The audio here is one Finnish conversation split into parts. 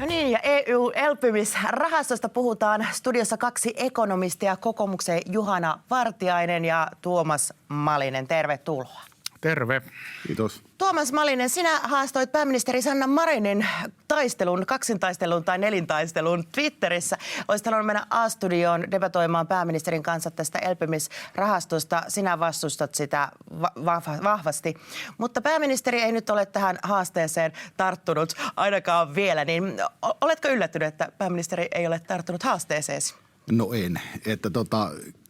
No niin, ja EU-elpymisrahastosta puhutaan studiossa 2 ekonomistia, kokoomuksen Juhana Vartiainen ja Tuomas Malinen. Tervetuloa. Terve. Kiitos. Tuomas Malinen, sinä haastoit pääministeri Sanna Marinin taistelun, kaksintaistelun tai nelintaistelun Twitterissä. Olisit halunnut mennä A-studioon debatoimaan pääministerin kanssa tästä elpymisrahastosta. Sinä vastustat sitä vahvasti. Mutta pääministeri ei nyt ole tähän haasteeseen tarttunut ainakaan vielä. Niin oletko yllättynyt, että pääministeri ei ole tarttunut haasteeseesi? No en.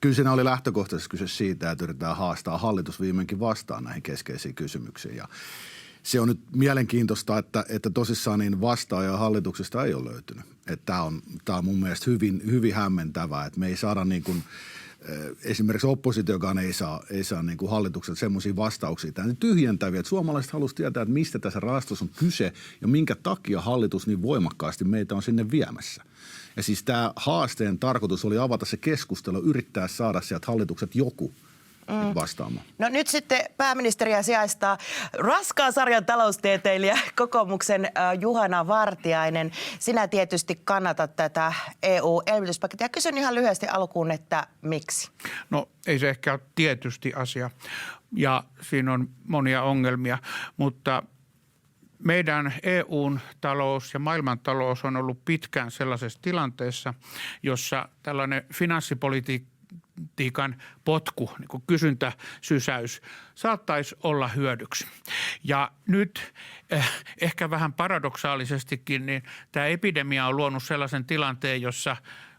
Kyllä siinä oli lähtökohtaisesti kyse siitä, että yritetään haastaa hallitus viimeinkin vastaan näihin keskeisiin kysymyksiin. Ja se on nyt mielenkiintoista, että tosissaan niin vastaajaa hallituksesta ei ole löytynyt. Tämä on mun mielestä hyvin hämmentävää, että me ei saada niin kuin, esimerkiksi oppositiokaan ei saa niin kuin hallitukselta semmoisia vastauksia. Tämä on tyhjentäviä, että suomalaiset haluaisivat tietää, että mistä tässä rahastossa on kyse ja minkä takia hallitus niin voimakkaasti meitä on sinne viemässä. Ja siis tämä haasteen tarkoitus oli avata se keskustelu, yrittää saada sieltä hallitukset joku vastaamaan. No nyt sitten pääministeriä sijaistaa raskaan sarjan taloustieteilijä, kokoomuksen Juhana Vartiainen. Sinä tietysti kannatat tätä EU-elvytyspakettia. Kysyn ihan lyhyesti alkuun, että miksi? No ei se ehkä ole tietysti asia ja siinä on monia ongelmia, mutta meidän EUn talous ja maailmantalous on ollut pitkään sellaisessa tilanteessa, jossa tällainen finanssipolitiikan potku, niin kuin kysyntäsysäys, saattaisi olla hyödyksi. Ja nyt ehkä vähän paradoksaalisestikin, niin tämä epidemia on luonut sellaisen tilanteen, jossa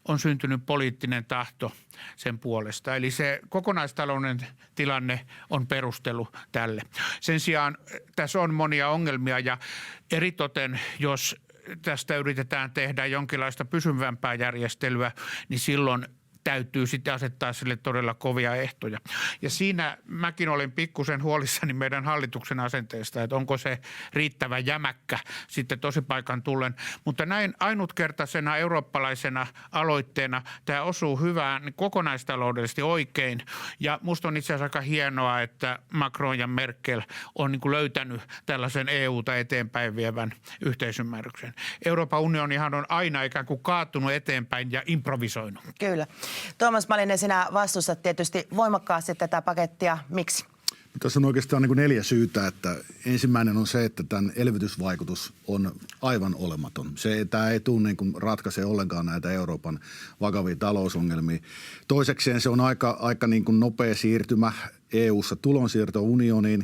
on syntynyt poliittinen tahto sen puolesta. Eli se kokonaistalouden tilanne on perustelu tälle. Sen sijaan tässä on monia ongelmia ja eritoten, jos tästä yritetään tehdä jonkinlaista pysyvämpää järjestelyä, niin silloin täytyy sitten asettaa sille todella kovia ehtoja. Ja siinä mäkin olin pikkusen huolissani meidän hallituksen asenteesta, että onko se riittävän jämäkkä sitten tosipaikan tullen. Mutta näin ainutkertaisena eurooppalaisena aloitteena tämä osuu hyvään niin kokonaistaloudellisesti oikein. Ja musta on itse asiassa aika hienoa, että Macron ja Merkel on niin kuin löytänyt tällaisen EUta eteenpäin vievän yhteisymmärryksen. Euroopan unionihan on aina ikään kuin kaatunut eteenpäin ja improvisoinut. Kyllä. Tuomas Malinen, sinä vastustat tietysti voimakkaasti tätä pakettia. Miksi? Tässä on oikeastaan niin kuin 4 syytä, että ensimmäinen on se, että tämän elvytysvaikutus on aivan olematon. Tämä ei tule niin kuin ratkaise ollenkaan näitä Euroopan vakavia talousongelmia. Toisekseen se on aika niin kuin nopea siirtymä EU:ssa tulonsiirto unioniin.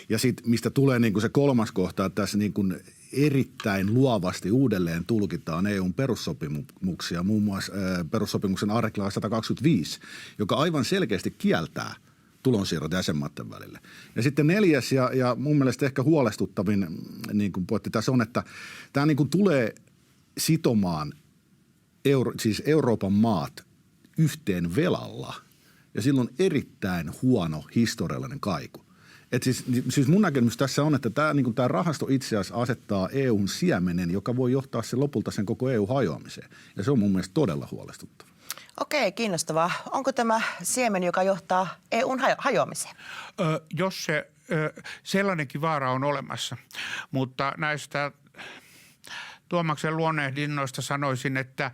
Ja sitten mistä tulee niin kuin se kolmas kohta, että tässä niin kuin erittäin luovasti uudelleen tulkitaan EU:n perussopimuksia, muun muassa perussopimuksen artiklaa 125, joka aivan selkeästi kieltää tulonsiirrot jäsenmaiden välille. Ja sitten 4. ja mun mielestä ehkä huolestuttavin niin kuin pointti tässä on, että tämä niin kuin tulee sitomaan siis Euroopan maat yhteen velalla ja silloin erittäin huono historiallinen kaiku. Siis mun näkemys tässä on, että tämä rahasto itse asiassa asettaa EU:n siemenen, joka voi johtaa sen lopulta sen koko EU hajoamiseen. Ja se on mun mielestä todella huolestuttava. Okei, kiinnostavaa. Onko tämä siemen, joka johtaa EU:n hajoamiseen? Jos se sellainenkin vaara on olemassa, mutta näistä Tuomaksen luonnehdinnoista sanoisin, että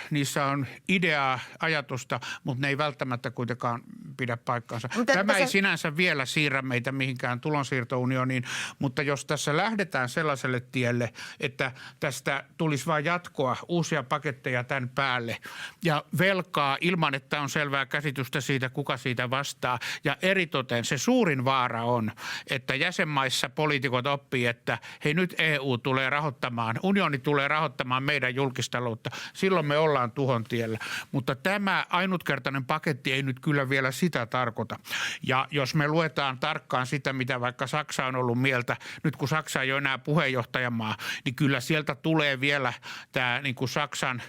niissä on ideaa, ajatusta, mutta ne ei välttämättä kuitenkaan pidä paikkaansa. Tämä ei sinänsä vielä siirrä meitä mihinkään tulonsiirtounioniin, mutta jos tässä lähdetään sellaiselle tielle, että tästä tulisi vain jatkoa, uusia paketteja tämän päälle ja velkaa ilman, että on selvää käsitystä siitä, kuka siitä vastaa. Ja eritoten se suurin vaara on, että jäsenmaissa poliitikot oppii, että hei nyt EU tulee rahoittamaan, unioni tulee rahoittamaan meidän julkistaloutta. Silloin me ollaan tuhon tiellä. Mutta tämä ainutkertainen paketti ei nyt kyllä vielä sitä tarkoita. Ja jos me luetaan tarkkaan sitä, mitä vaikka Saksa on ollut mieltä, nyt kun Saksa ei ole enää puheenjohtajamaa, niin kyllä sieltä tulee vielä tämä niin kuin Saksan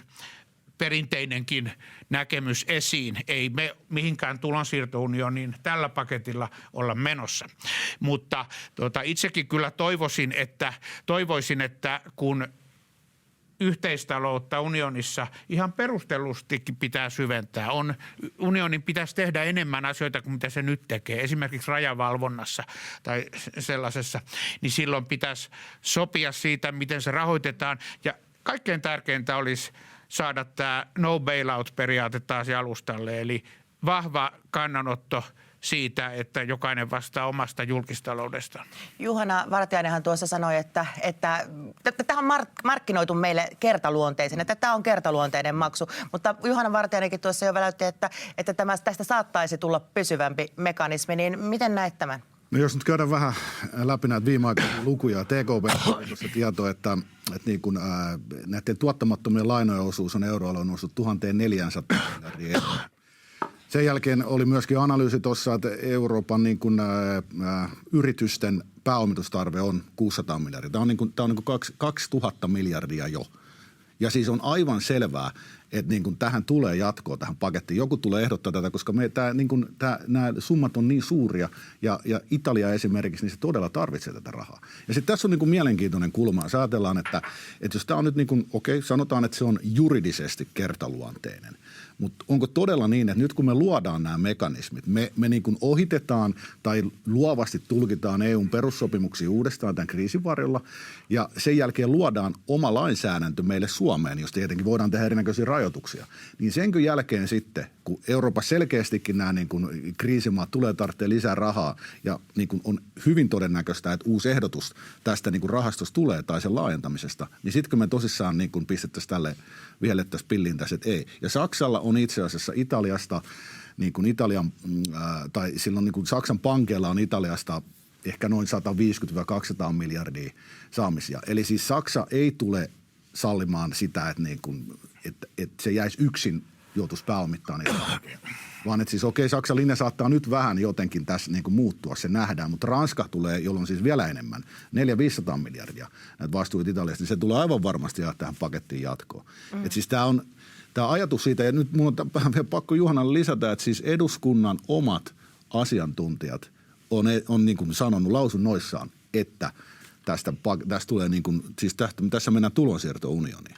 perinteinenkin näkemys esiin. Ei me mihinkään tulonsiirtounioniin tällä paketilla olla menossa. Mutta itsekin kyllä toivoisin, että kun yhteistaloutta unionissa ihan perustellustikin pitää syventää. Unionin pitäisi tehdä enemmän asioita kuin mitä se nyt tekee, esimerkiksi rajavalvonnassa tai sellaisessa, niin silloin pitäisi sopia siitä, miten se rahoitetaan. Ja kaikkein tärkeintä olisi saada tämä no bailout-periaate taas alustalle, eli vahva kannanotto siitä, että jokainen vastaa omasta julkistaloudestaan. Juhana Vartiainenhan tuossa sanoi, että tämä on markkinoitu meille kertaluonteisen, että tämä on kertaluonteinen maksu. Mutta Juhana Vartiainenkin tuossa jo väläytti, että tästä saattaisi tulla pysyvämpi mekanismi. Niin miten näet tämän? No jos nyt käydään vähän läpi näitä viimeaikaisia lukuja, TKP on tuossa tieto, että niin kun, näiden tuottamattomien lainojen osuus on euroalueen noussut 1 400 miljardia euroa. Sen jälkeen oli myöskin analyysi tuossa, että Euroopan niin kuin, yritysten pääomitustarve on 600 miljardia. Tämä on 2000 miljardia jo. Ja siis on aivan selvää, että niin kuin tähän tulee jatkoa tähän pakettiin. Joku tulee ehdottaa tätä, koska nämä summat on niin suuria ja Italia esimerkiksi, niin se todella tarvitsee tätä rahaa. Ja sitten tässä on niin kuin mielenkiintoinen kulma. Jos ajatellaan, että jos tämä on nyt niin kuin, sanotaan, että se on juridisesti kertaluonteinen. Mutta onko todella niin, että nyt kun me luodaan nämä mekanismit, me niin kuin ohitetaan tai luovasti tulkitaan EUn perussopimuksia uudestaan tämän kriisin varjolla ja sen jälkeen luodaan oma lainsäädäntö meille Suomeen, jos tietenkin voidaan tehdä erinäköisiä rajoituksia, niin senkö jälkeen sitten, kun Euroopassa selkeästikin nämä niin kuin kriisimaat tulee tarvitsemaan lisää rahaa ja niin kuin on hyvin todennäköistä, että uusi ehdotus tästä niin kuin rahastosta tulee tai sen laajentamisesta, niin sitten kun me tosissaan niin kuin pistettäisiin tälle vihellettäisiin pilliin tässä, että ei. Ja Saksalla on itse asiassa Italiasta, niin kuin tai silloin niin kuin Saksan pankeilla on Italiasta ehkä noin 150-200 miljardia saamisia. Eli siis Saksa ei tule sallimaan sitä, että, niin kuin, että se jäisi yksin joutuisi pääomittaa niitä pankkeja. Vaan että siis Saksan linja saattaa nyt vähän jotenkin tässä niin kuin muuttua, se nähdään, mutta Ranska tulee, jolloin siis vielä enemmän, 400-500 miljardia näitä vastuita Italiasta, niin se tulee aivan varmasti tähän pakettiin jatkoon. Että siis tämä ajatus siitä, ja nyt minun on vielä pakko Juhanalle lisätä, että siis eduskunnan omat asiantuntijat on niin kuin sanonut lausunnoissaan, että tästä tulee niin kuin, siis tässä mennään tulonsiirtounioniin.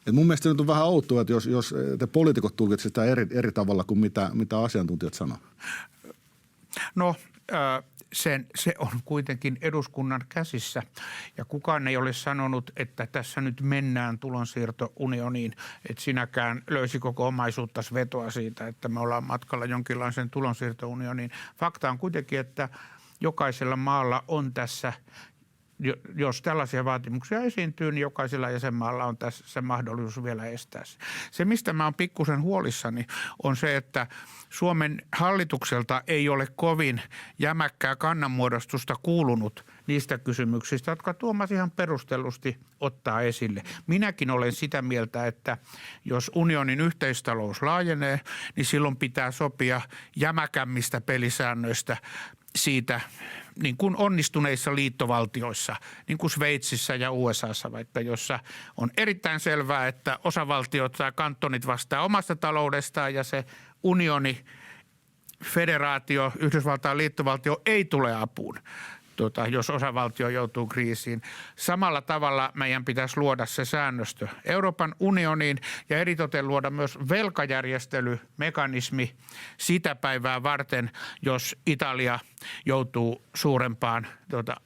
Et mun mielestä nyt on vähän outoa, että jos te poliitikot tulkitsevat sitä eri tavalla kuin mitä asiantuntijat sanoo. No se on kuitenkin eduskunnan käsissä ja kukaan ei ole sanonut, että tässä nyt mennään tulonsiirtounioniin, että sinäkään löysi koko omaisuuttasi vetoa siitä, että me ollaan matkalla jonkinlaisen tulonsiirtounioniin. Fakta on kuitenkin, että jokaisella maalla on tässä, jos tällaisia vaatimuksia esiintyy, niin jokaisella jäsenmaalla on tässä mahdollisuus vielä estää se. Se, mistä mä oon pikkusen huolissani, on se, että Suomen hallitukselta ei ole kovin jämäkkää kannanmuodostusta kuulunut niistä kysymyksistä, jotka Tuomas ihan perustellusti ottaa esille. Minäkin olen sitä mieltä, että jos unionin yhteistalous laajenee, niin silloin pitää sopia jämäkämmistä pelisäännöistä siitä, niin kuin onnistuneissa liittovaltioissa, niin kuin Sveitsissä ja USAssa vaikka, jossa on erittäin selvää, että osavaltiot tai kantonit vastaa omasta taloudestaan ja se unioni, federaatio, Yhdysvaltain liittovaltio ei tule apuun, jos osavaltio joutuu kriisiin. Samalla tavalla meidän pitäisi luoda se säännöstö Euroopan unioniin ja eritoten luoda myös velkajärjestelymekanismi sitä päivää varten, jos Italia joutuu suurempaan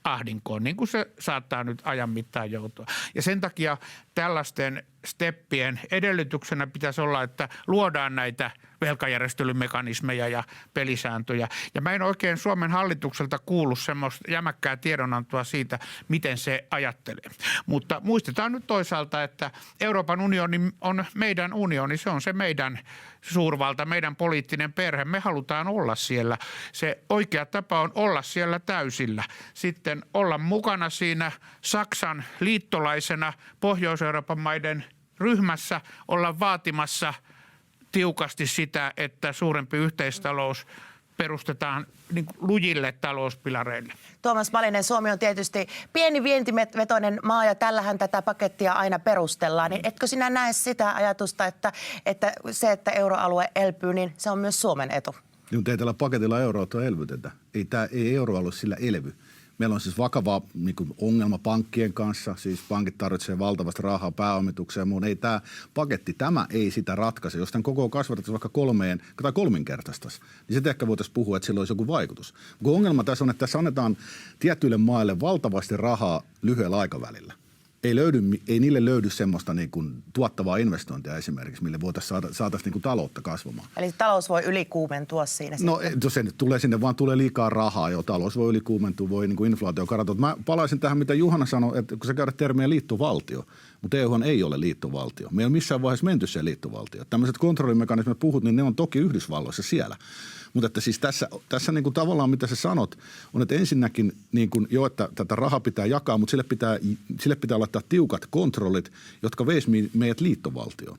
ahdinkoon, niin kuin se saattaa nyt ajan mittaan joutua. Ja sen takia tällaisten steppien edellytyksenä pitäisi olla, että luodaan näitä velkajärjestelymekanismeja ja pelisääntöjä. Ja mä en oikein Suomen hallitukselta kuullut semmoista jämäkkää tiedonantoa siitä, miten se ajattelee. Mutta muistetaan nyt toisaalta, että Euroopan unioni on meidän unioni, se on se meidän suurvalta, meidän poliittinen perhe. Me halutaan olla siellä. Se oikea tapa on olla siellä täysillä. Sitten olla mukana siinä Saksan liittolaisena Pohjois-Euroopan maiden ryhmässä, olla vaatimassa tiukasti sitä, että suurempi yhteistalous perustetaan niin kuin lujille talouspilareille. Tuomas Malinen, Suomi on tietysti pieni vientivetoinen maa ja tällähän tätä pakettia aina perustellaan. Niin etkö sinä näe sitä ajatusta, että se, että euroalue elpyy, niin se on myös Suomen etu? Mutta ei tällä paketilla euroa elvytetä. Ei euroalue sillä elvy, Meillä on siis vakava niin kuin ongelma pankkien kanssa, siis pankit tarvitsevat valtavasti rahaa pääomituksia ja muun. Ei tämä paketti, tämä ei sitä ratkaise. Jos tämän koko kasvatettaisiin vaikka kolminkertaistaisi, niin sitten ehkä voitaisiin puhua, että sillä olisi joku vaikutus. Kun ongelma tässä on, että tässä annetaan tietyille maille valtavasti rahaa lyhyellä aikavälillä. Ei niille löydy semmoista niin kuin tuottavaa investointia esimerkiksi, mille saataisiin niin kuin taloutta kasvamaan. Eli talous voi ylikuumentua siinä No sitten. se nyt tulee sinne, vaan tulee liikaa rahaa jo. Talous voi ylikuumentua, voi niin kuin inflaatio kadota. Mä palaisin tähän, mitä Juhana sanoi, että kun sä käydät termiä liittovaltio, mutta EUhan ei ole liittovaltio. Me ei ole missään vaiheessa menty siihen liittovaltioon. Tämmöiset kontrollimekanismit puhut, niin ne on toki Yhdysvalloissa siellä. Mutta että siis tässä niin kuin tavallaan mitä sä sanot, on, että ensinnäkin niin kuin jo, että tätä rahaa pitää jakaa, mutta sille pitää laittaa tiukat kontrollit, jotka veisi meidät liittovaltioon.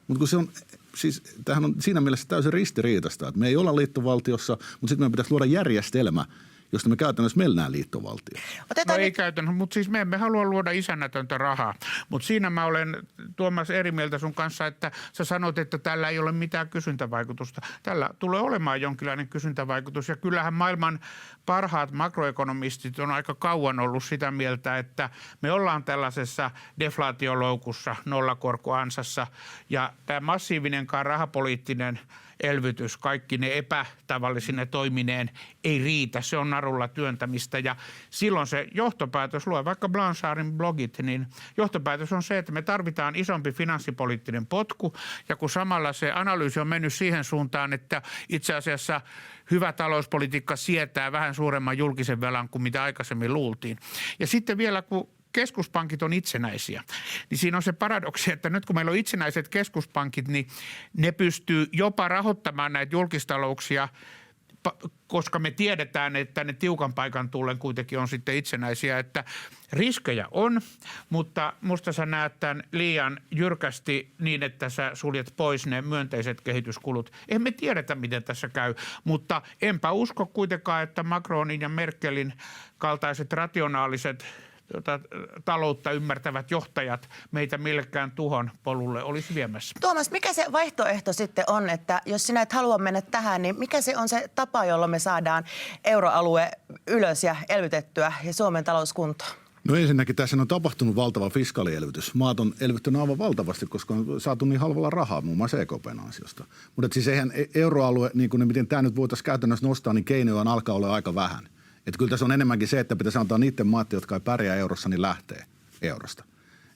Mutta kun se on, siis tämähän on siinä mielessä täysin ristiriitaista, että me ei olla liittovaltiossa, mutta sitten meidän pitäisi luoda järjestelmä, josta me käytännössä mennään liittovaltioon. No ei käytännössä, mutta siis me emme halua luoda isännätöntä rahaa. Mutta siinä mä olen, Tuomas, eri mieltä sun kanssa, että sä sanot, että tällä ei ole mitään kysyntävaikutusta. Tällä tulee olemaan jonkinlainen kysyntävaikutus. Ja kyllähän maailman parhaat makroekonomistit on aika kauan ollut sitä mieltä, että me ollaan tällaisessa deflaatioloukussa, nollakorkoansassa. Ja tämä massiivinenkaan rahapoliittinen elvytys, kaikki ne epätavallisine toimineen ei riitä. Se on narulla työntämistä ja silloin se johtopäätös, lue vaikka Blanchardin blogit, niin johtopäätös on se, että me tarvitaan isompi finanssipoliittinen potku ja kun samalla se analyysi on mennyt siihen suuntaan, että itse asiassa hyvä talouspolitiikka sietää vähän suuremman julkisen velan kuin mitä aikaisemmin luultiin. Ja sitten vielä kun keskuspankit on itsenäisiä, niin siinä on se paradoksi, että nyt kun meillä on itsenäiset keskuspankit, niin ne pystyy jopa rahoittamaan näitä julkistalouksia, koska me tiedetään, että ne tiukan paikan tullen kuitenkin on sitten itsenäisiä, että riskejä on, mutta musta sä näet tämän liian jyrkästi niin, että sä suljet pois ne myönteiset kehityskulut. Emme tiedetä, miten tässä käy, mutta enpä usko kuitenkaan, että Macronin ja Merkelin kaltaiset rationaaliset taloutta ymmärtävät johtajat meitä millekään tuhon polulle olisi viemässä. Tuomas, mikä se vaihtoehto sitten on, että jos sinä et halua mennä tähän, niin mikä se on se tapa, jolla me saadaan euroalue ylös ja elvytettyä ja Suomen talous kuntoon? No ensinnäkin tässä on tapahtunut valtava fiskaalielvytys. Maat on elvyttänyt aivan valtavasti, koska on saatu niin halvalla rahaa muun muassa EKP:n ansiosta. Mutta siis eihän euroalue, niin kuin miten tämä nyt voitaisiin käytännössä nostaa, niin keinoja alkaa olla aika vähän. Että kyllä tässä on enemmänkin se, että pitäisi antaa niiden maat, jotka ei pärjää eurossa, niin lähtee eurosta.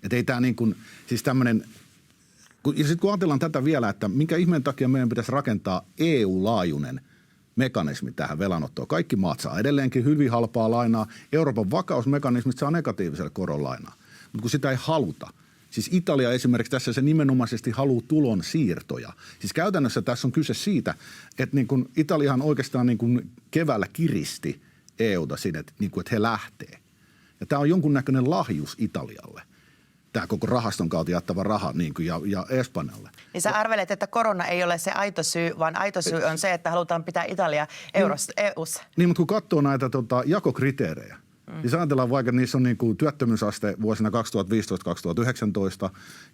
Että ei tämä niin kuin, siis tämmöinen, ja sitten kun ajatellaan tätä vielä, että minkä ihmeen takia meidän pitäisi rakentaa EU-laajuinen mekanismi tähän velanottoon. Kaikki maat saa edelleenkin hyvin halpaa lainaa. Euroopan vakausmekanismit saa negatiiviselle koron lainaa. Mutta kun sitä ei haluta. Siis Italia esimerkiksi tässä se nimenomaisesti haluaa tulonsiirtoja. Siis käytännössä tässä on kyse siitä, että niin kun Italiahan oikeastaan niin kun keväällä kiristi EUta sinne, että he lähtee. Ja tämä on jonkunnäköinen lahjus Italialle, tämä koko rahaston kautta jaettava raha niin kuin, ja Espanjalle. Niin sä arvelet, että korona ei ole se aito syy, vaan aito syy on se, että halutaan pitää Italia EU:ssa. Niin, mutta kun katsoo näitä jakokriteerejä, niin ajatellaan vaikka, että niissä on niin kuin työttömyysaste vuosina 2015-2019,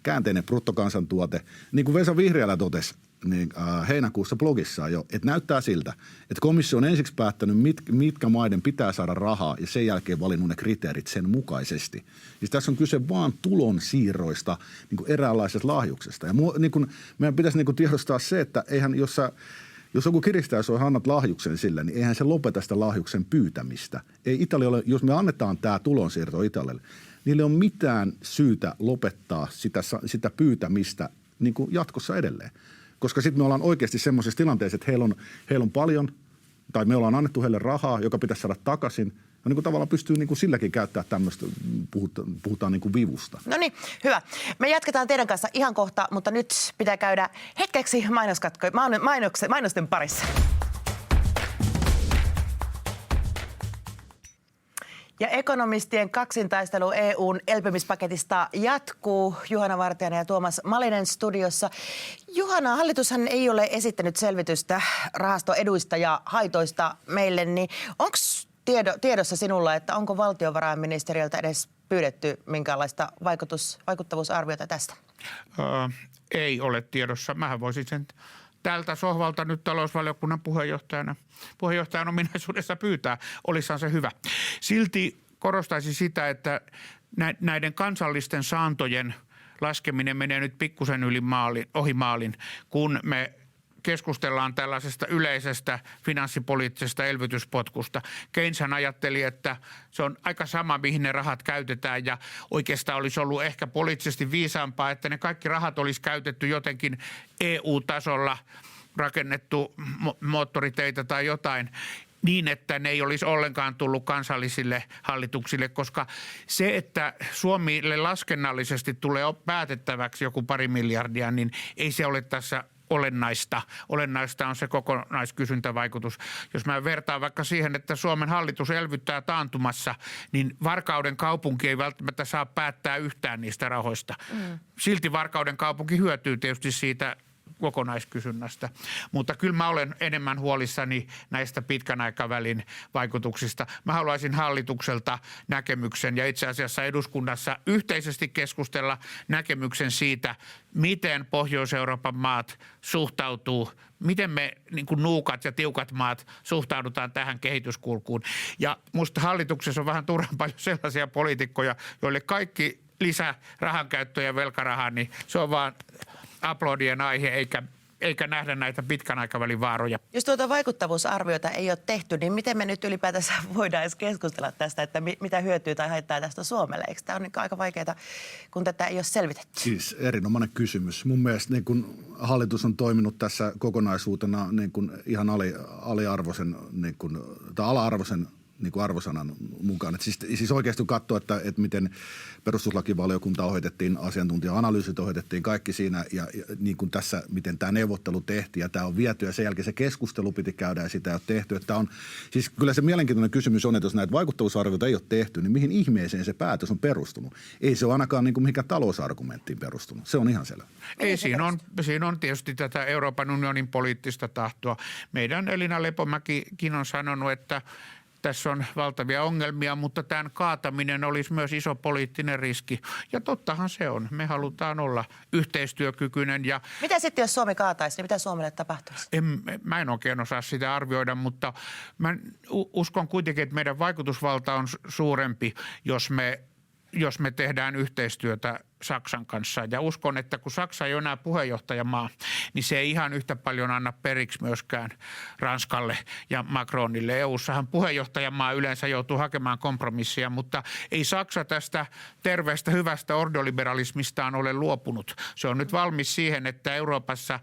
käänteinen bruttokansantuote. Niin kuin Vesa Vihriälä totesi niin, heinäkuussa blogissaan jo, että näyttää siltä, että komissio on ensiksi päättänyt, mitkä maiden pitää saada rahaa ja sen jälkeen valinnut ne kriteerit sen mukaisesti. Siis tässä on kyse vaan tulonsiirroista, niin kuin eräänlaisesta lahjuksesta. Ja niin kuin, meidän pitäisi niin kuin tiedostaa se, että eihän jos joku kiristää, jos annat lahjuksen sille, niin eihän se lopeta sitä lahjuksen pyytämistä. Ei Italialle, jos me annetaan tämä tulonsiirto Italialle, niille ei ole mitään syytä lopettaa sitä pyytämistä niin kuin jatkossa edelleen. Koska sitten me ollaan oikeasti semmoisessa tilanteessa, että heillä on paljon, tai me ollaan annettu heille rahaa, joka pitäisi saada takaisin. Ja niin kuin tavallaan pystyy niin kuin silläkin käyttämään tämmöistä, puhutaan niin kuin vivusta. No niin, hyvä. Me jatketaan teidän kanssa ihan kohta, mutta nyt pitää käydä hetkeksi mainosten parissa. Ja ekonomistien kaksintaistelu EU:n elpymispaketista jatkuu. Juhana Vartiainen ja Tuomas Malinen studiossa. Juhana, hallitushan ei ole esittänyt selvitystä rahastoeduista ja haitoista meille, niin onko tiedossa sinulla, että onko valtiovarainministeriöltä edes pyydetty minkäänlaista vaikuttavuusarviota tästä? Ei ole tiedossa. Mähän voisin sen tältä sohvalta nyt talousvaliokunnan puheenjohtajan ominaisuudessa pyytää, olisihan se hyvä. Silti korostaisin sitä, että näiden kansallisten saantojen laskeminen menee nyt pikkusen ohi maalin, kun me keskustellaan tällaisesta yleisestä finanssipoliittisesta elvytyspotkusta. Keyneshän ajatteli, että se on aika sama, mihin ne rahat käytetään ja oikeastaan olisi ollut ehkä poliittisesti viisaampaa, että ne kaikki rahat olisi käytetty jotenkin EU-tasolla, rakennettu moottoriteitä tai jotain, niin, että ne ei olisi ollenkaan tullut kansallisille hallituksille, koska se, että Suomille laskennallisesti tulee päätettäväksi joku 2 miljardia, niin ei se ole tässä olennaista. Olennaista on se kokonaiskysyntävaikutus. Jos mä vertaan vaikka siihen, että Suomen hallitus elvyttää taantumassa, niin Varkauden kaupunki ei välttämättä saa päättää yhtään niistä rahoista. Silti Varkauden kaupunki hyötyy tietysti siitä kokonaiskysynnästä. Mutta kyllä mä olen enemmän huolissani näistä pitkän aikavälin vaikutuksista. Mä haluaisin hallitukselta näkemyksen ja itse asiassa eduskunnassa yhteisesti keskustella näkemyksen siitä, miten Pohjois-Euroopan maat suhtautuu, miten me niin kuin nuukat ja tiukat maat suhtaudutaan tähän kehityskulkuun. Ja musta hallituksessa on vähän turhan paljon sellaisia poliitikkoja, joille kaikki lisärahankäyttö ja velkaraha, niin se on vaan aplodien aihe, eikä nähdä näitä pitkän aikavälin vaaroja. Jos tuota vaikuttavuusarviota ei ole tehty, niin miten me nyt ylipäätänsä voidaan edes keskustella tästä, että mitä hyötyy tai haittaa tästä Suomelle? Eikö tämä ole aika vaikeaa, kun tätä ei ole selvitetty? Siis erinomainen kysymys. Mun mielestä niin kun hallitus on toiminut tässä kokonaisuutena niin kun ihan aliarvoisen niin kun, tai ala-arvoisen niin kuin arvosanan mukaan. Siis oikeasti katsoa, että miten perustuslakivaliokunta ohjeitettiin, asiantuntija-analyysit ohjeitettiin, kaikki siinä ja niin kuin tässä, miten tämä neuvottelu tehtiin ja tämä on viety ja sen jälkeen se keskustelu piti käydä ja sitä ei ole tehty. Että on, siis kyllä se mielenkiintoinen kysymys on, että jos näitä vaikuttavuusarvioita ei ole tehty, niin mihin ihmeeseen se päätös on perustunut? Ei se ole ainakaan niin kuin mihinkään talousargumenttiin perustunut. Se on ihan selvä. Ei, siinä on tietysti tätä Euroopan unionin poliittista tahtoa. Meidän Elina Lepomäkikin on sanonut, että tässä on valtavia ongelmia, mutta tämän kaataminen olisi myös iso poliittinen riski. Ja tottahan se on. Me halutaan olla yhteistyökykyinen. Ja mitä sitten, jos Suomi kaataisi, niin mitä Suomelle tapahtuisi? Mä en oikein osaa sitä arvioida, mutta mä uskon kuitenkin, että meidän vaikutusvalta on suurempi, jos me tehdään yhteistyötä Saksan kanssa. Ja uskon, että kun Saksa ei ole enää puheenjohtajamaa, niin se ei ihan yhtä paljon anna periksi myöskään Ranskalle ja Macronille. EU:ssahan puheenjohtajamaa yleensä joutuu hakemaan kompromissia, mutta ei Saksa tästä terveestä hyvästä ordoliberalismistaan ole luopunut. Se on nyt valmis siihen, että Euroopassa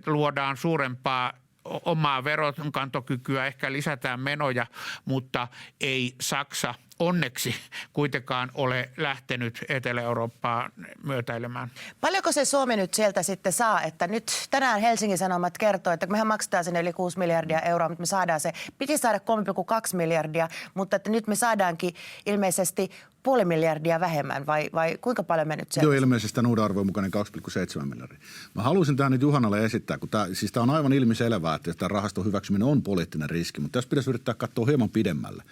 luodaan suurempaa omaa veronkantokykyä, ehkä lisätään menoja, mutta ei Saksa onneksi kuitenkaan ole lähtenyt Etelä-Eurooppaan myötäilemään. Paljonko se Suomi nyt sieltä sitten saa, että nyt tänään Helsingin Sanomat kertoo, että mehän maksetaan sinne yli 6 miljardia euroa, mutta me saadaan se, piti saada 3,2 miljardia, mutta että nyt me saadaankin ilmeisesti 0,5 miljardia vähemmän vai kuinka paljon me nyt sieltä? Joo, ilmeisesti tämän uuden arvojen mukainen 2,7 miljardia. Mä haluaisin tähän nyt Juhanalle esittää, kun tämä on aivan ilmiselvää, että tämä rahaston hyväksyminen on poliittinen riski, mutta tässä pitäisi yrittää katsoa hieman pidemmälle.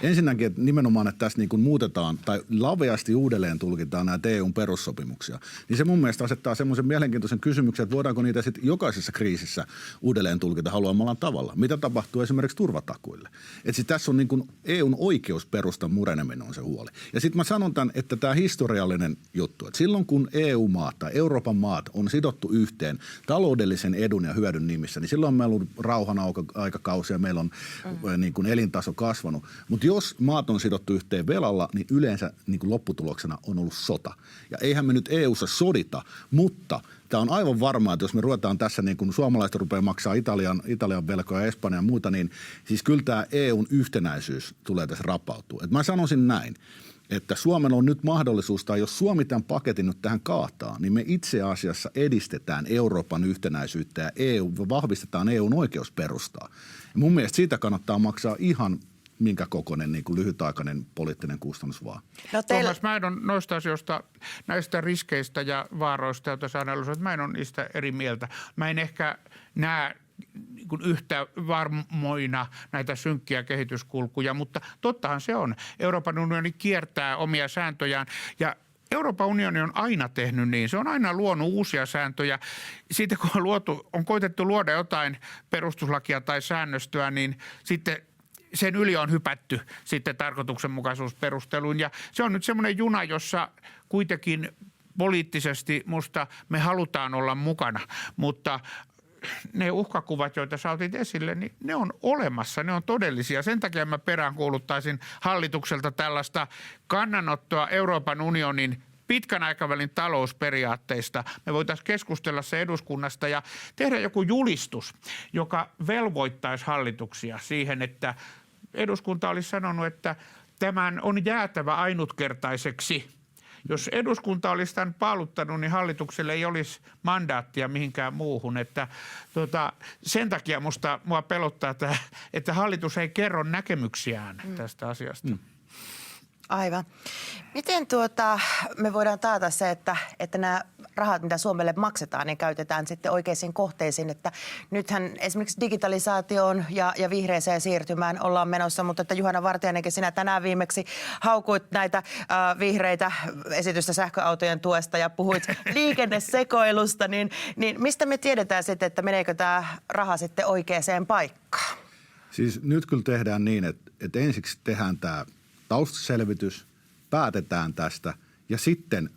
Ensinnäkin, että nimenomaan, että tässä niin kuin muutetaan tai laveasti uudelleen tulkitaan näitä EUn perussopimuksia, niin se mun mielestä asettaa semmoisen mielenkiintoisen kysymyksen, että voidaanko niitä sitten jokaisessa kriisissä uudelleen tulkita haluamallaan tavalla. Mitä tapahtuu esimerkiksi turvatakuille? Että siis tässä on niin kuin EUn oikeusperustan mureneminen on se huoli. Ja sitten mä sanon tämän, että tämä historiallinen juttu, että silloin kun EU-maat tai Euroopan maat on sidottu yhteen taloudellisen edun ja hyödyn nimissä, niin silloin meillä on rauhan aikakausia, meillä on niin kuin elintaso kasvanut. Mutta jos maat on sidottu yhteen velalla, niin yleensä niin kuin lopputuloksena on ollut sota. Ja eihän me nyt EU:ssa sodita, mutta tämä on aivan varmaa, että jos me ruvetaan tässä, niin kun suomalaiset rupeaa maksaa Italian velkoja ja Espanjan ja muuta, niin siis kyllä tämä EUn yhtenäisyys tulee tässä rapautua. Et mä sanoisin näin, että Suomella on nyt mahdollisuus, tai jos Suomi tämän paketin nyt tähän kaataa, niin me itse asiassa edistetään Euroopan yhtenäisyyttä ja vahvistetaan EUn oikeusperustaa. Ja mun mielestä siitä kannattaa maksaa ihan minkä kokoinen niin kuin lyhytaikainen poliittinen kustannus vaan. No Tuomas, mä en ole noista asioista, näistä riskeistä ja vaaroista, joita sä analysoit, mä en ole niistä eri mieltä. Mä en ehkä näe niin kuin yhtä varmoina näitä synkkiä kehityskulkuja, mutta tottahan se on. Euroopan unioni kiertää omia sääntöjään ja Euroopan unioni on aina tehnyt niin. Se on aina luonut uusia sääntöjä. Sitten kun on koitettu luoda jotain perustuslakia tai säännöstöä, niin sitten sen yli on hypätty sitten tarkoituksenmukaisuusperusteluun. Ja se on nyt semmoinen juna, jossa kuitenkin poliittisesti musta me halutaan olla mukana, mutta ne uhkakuvat, joita sä otit esille, niin ne on olemassa, ne on todellisia. Sen takia mä peräänkuuluttaisin hallitukselta tällaista kannanottoa Euroopan unionin pitkän aikavälin talousperiaatteista. Me voitaisiin keskustella se eduskunnasta ja tehdä joku julistus, joka velvoittaisi hallituksia siihen, että eduskunta olisi sanonut, että tämän on jäätävä ainutkertaiseksi. Jos eduskunta olisi tämän paaluttanut, niin hallitukselle ei olisi mandaattia mihinkään muuhun. Että, sen takia mua pelottaa, että hallitus ei kerro näkemyksiään tästä asiasta. Aivan. Miten me voidaan taata se, että nämä rahat, mitä Suomelle maksetaan, niin käytetään sitten oikeisiin kohteisiin? Että nythän esimerkiksi digitalisaatioon ja vihreäseen siirtymään ollaan menossa, mutta että Juhana Vartiainenkin, sinä tänään viimeksi haukuit näitä vihreitä esitystä sähköautojen tuesta ja puhuit liikennesekoilusta, niin mistä me tiedetään sitten, että meneekö tämä raha sitten oikeaan paikkaan? Siis nyt kyllä tehdään niin, että ensiksi tehdään tämä taustaselvitys, päätetään tästä ja sitten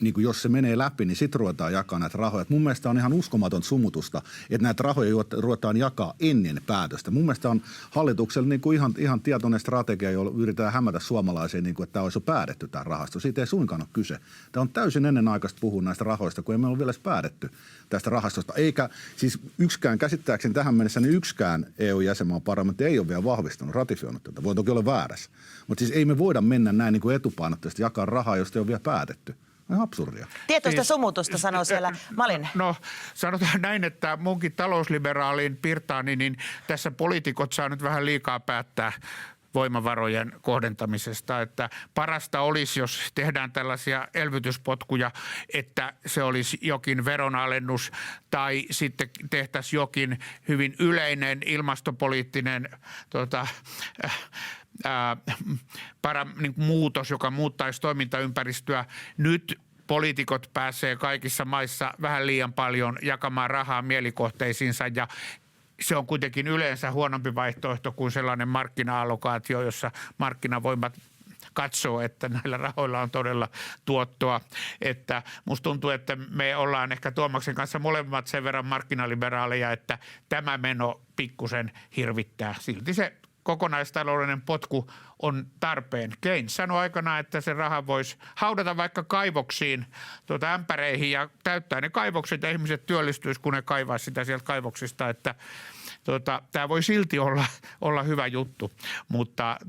niin kuin jos se menee läpi, niin sitten ruvetaan jakaa näitä rahoja. Mun mielestä on ihan uskomaton sumutusta, että näitä rahoja ruvetaan jakaa ennen päätöstä. Mun mielestä on hallituksella niin kuin ihan tietoinen strategia, jolla yritetään hämätä suomalaisia, niin kuin, että tämä olisi jo päätetty tämä rahasto. Siitä ei suinkaan ole kyse. Tämä on täysin ennenaikaista puhua näistä rahoista, kun ei meillä ole vielä päätetty tästä rahastosta. Eikä siis käsittääkseni tähän mennessä, niin yksikään EU-jäsenmaan parlamentti ei ole vielä vahvistanut, ratifioinut tätä. Voi toki olla väärässä. Mutta siis ei me voida mennä näin niin kuin etupainotteisesti jakaa rahaa, josta ei ole vielä päätetty. On absurdia. Tietoista sumutusta sanoo siellä Malinen. No sanotaan näin, että munkin talousliberaaliin pirtaani, niin tässä poliitikot saa nyt vähän liikaa päättää voimavarojen kohdentamisesta. Että parasta olisi, jos tehdään tällaisia elvytyspotkuja, että se olisi jokin veronalennus tai sitten tehtäisiin jokin hyvin yleinen ilmastopoliittinen muutos, joka muuttaisi toimintaympäristöä. Nyt poliitikot pääsee kaikissa maissa vähän liian paljon jakamaan rahaa mielikohteisiinsa ja se on kuitenkin yleensä huonompi vaihtoehto kuin sellainen markkina-allokaatio, jossa markkinavoimat katsoo, että näillä rahoilla on todella tuottoa. Että musta tuntuu, että me ollaan ehkä Tuomaksen kanssa molemmat sen verran markkinaliberaaleja, että tämä meno pikkusen hirvittää. Silti se kokonaistaloudellinen potku on tarpeen. Keynes sanoi aikanaan, että se raha voisi haudata vaikka kaivoksiin, ämpäreihin ja täyttää ne kaivokset ja ihmiset työllistyisi, kun ne kaivaa sitä sieltä kaivoksista, että tämä voi silti olla hyvä juttu, mutta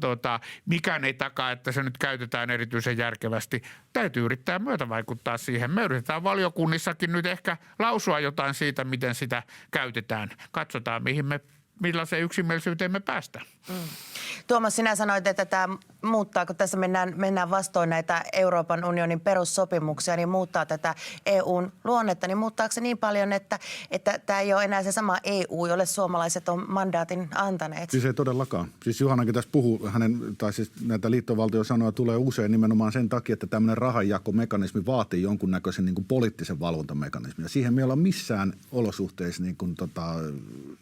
mikään ei takaa, että se nyt käytetään erityisen järkevästi. Täytyy yrittää myötävaikuttaa siihen. Me yritetään valiokunnissakin nyt ehkä lausua jotain siitä, miten sitä käytetään. Katsotaan, millaiseen yksimielisyyteen me päästään. Tuomas, sinä sanoit, että tämä muuttaa, kun tässä mennään vastoin näitä Euroopan unionin perussopimuksia, niin muuttaa tätä EUn luonnetta, niin muuttaako se niin paljon, että tämä ei ole enää se sama EU, jolle suomalaiset on mandaatin antaneet? Siis ei todellakaan. Siis Juhanakin tässä puhuu, siis näitä liittovaltiosanoja tulee usein nimenomaan sen takia, että tämmöinen rahanjakomekanismi vaatii jonkunnäköisen niin kuin poliittisen valvontamekanismin. Ja siihen meillä on missään olosuhteissa niin kuin,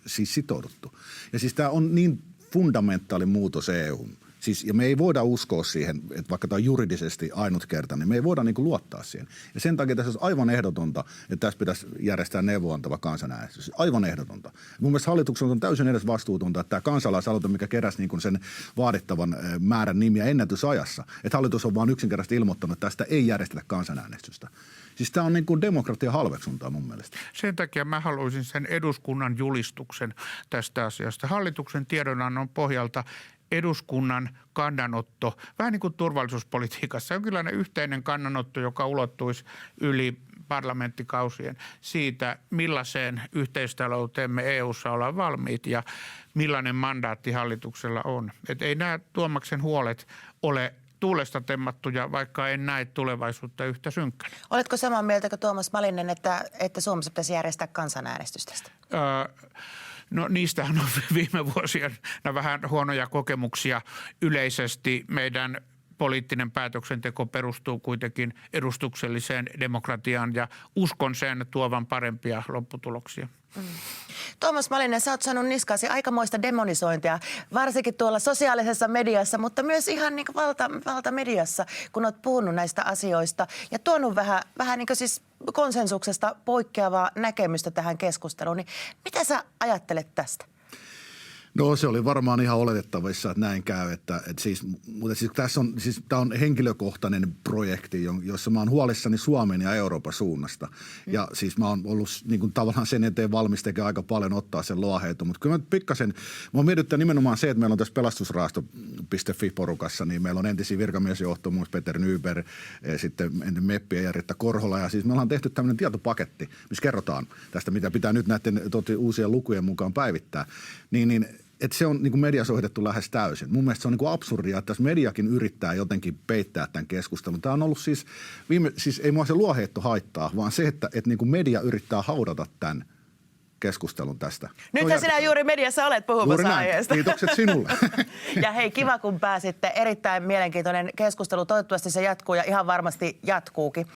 siis sitouduttu. Ja siis tämä on niin fundamentaali muutos EU:hun. Siis, ja me ei voida uskoa siihen, että vaikka tämä on juridisesti ainutkertainen, niin me ei voida niin kuin luottaa siihen. Ja sen takia tässä olisi aivan ehdotonta, että tässä pitäisi järjestää neuvoantava kansanäänestys. Aivan ehdotonta. Mun mielestä hallituksen on täysin edes vastuutonta, että tämä kansalaisaloite, mikä keräsi niin kuin sen vaadittavan määrän nimiä ennätysajassa, että hallitus on vaan yksinkertaisesti ilmoittanut, että tästä ei järjestetä kansanäänestystä. Siis tämä on niin kuin demokratian halveksuntaa mun mielestä. Sen takia mä haluaisin sen eduskunnan julistuksen tästä asiasta. Hallituksen tiedonannon pohjalta eduskunnan kannanotto, vähän niin kuin turvallisuuspolitiikassa, jonkinlainen yhteinen kannanotto, joka ulottuisi yli parlamenttikausien siitä, millaiseen yhteistalouteen me EU:ssa ollaan valmiit ja millainen mandaatti hallituksella on. Et ei nämä Tuomaksen huolet ole tuulesta temmattuja, vaikka en näe tulevaisuutta yhtä synkkänä. Oletko samaa mieltä kuin Tuomas Malinen, että Suomessa pitäisi järjestää kansanäänestys tästä? No niistähän on viime vuosina vähän huonoja kokemuksia yleisesti. Meidän poliittinen päätöksenteko perustuu kuitenkin edustukselliseen demokratiaan ja uskon sen tuovan parempia lopputuloksia. Tuomas Malinen, sä oot saanut niskaasi aikamoista demonisointia, varsinkin tuolla sosiaalisessa mediassa, mutta myös ihan niin kuin valtamediassa, kun oot puhunut näistä asioista ja tuonut vähän niin kuin siis konsensuksesta poikkeavaa näkemystä tähän keskusteluun. Niin mitä sä ajattelet tästä? No se oli varmaan ihan oletettavissa, että näin käy, mutta tässä on, tämä on henkilökohtainen projekti, jossa mä oon huolissani Suomen ja Euroopan suunnasta. Ja siis mä oon ollut niin kuin tavallaan sen eteen valmis tekemään aika paljon ottaa sen loaheito, mutta kyllä mä pikkasen, mä mietittää nimenomaan se, että meillä on tässä pelastusrahasto.fi-porukassa, niin meillä on entisiä virkamiesjohtoja, muun muassa Peter Nyberg, sitten Meppi ja Riitta Korhola, ja siis me ollaan tehty tämmöinen tietopaketti, missä kerrotaan tästä, mitä pitää nyt näiden uusien lukujen mukaan päivittää, että se on niin kuin mediassa ohjattu lähes täysin. Mun mielestä se on niin kuin absurdia, että tässä mediakin yrittää jotenkin peittää tämän keskustelun. Tämä on ollut siis ei mua se luoheitto haittaa, vaan se, että niin kuin media yrittää haudata tämän keskustelun tästä. Nythän sinä juuri mediassa olet puhumassa aiheesta. Kiitokset sinulle. Ja hei, kiva kun pääsitte. Erittäin mielenkiintoinen keskustelu. Toivottavasti se jatkuu ja ihan varmasti jatkuukin.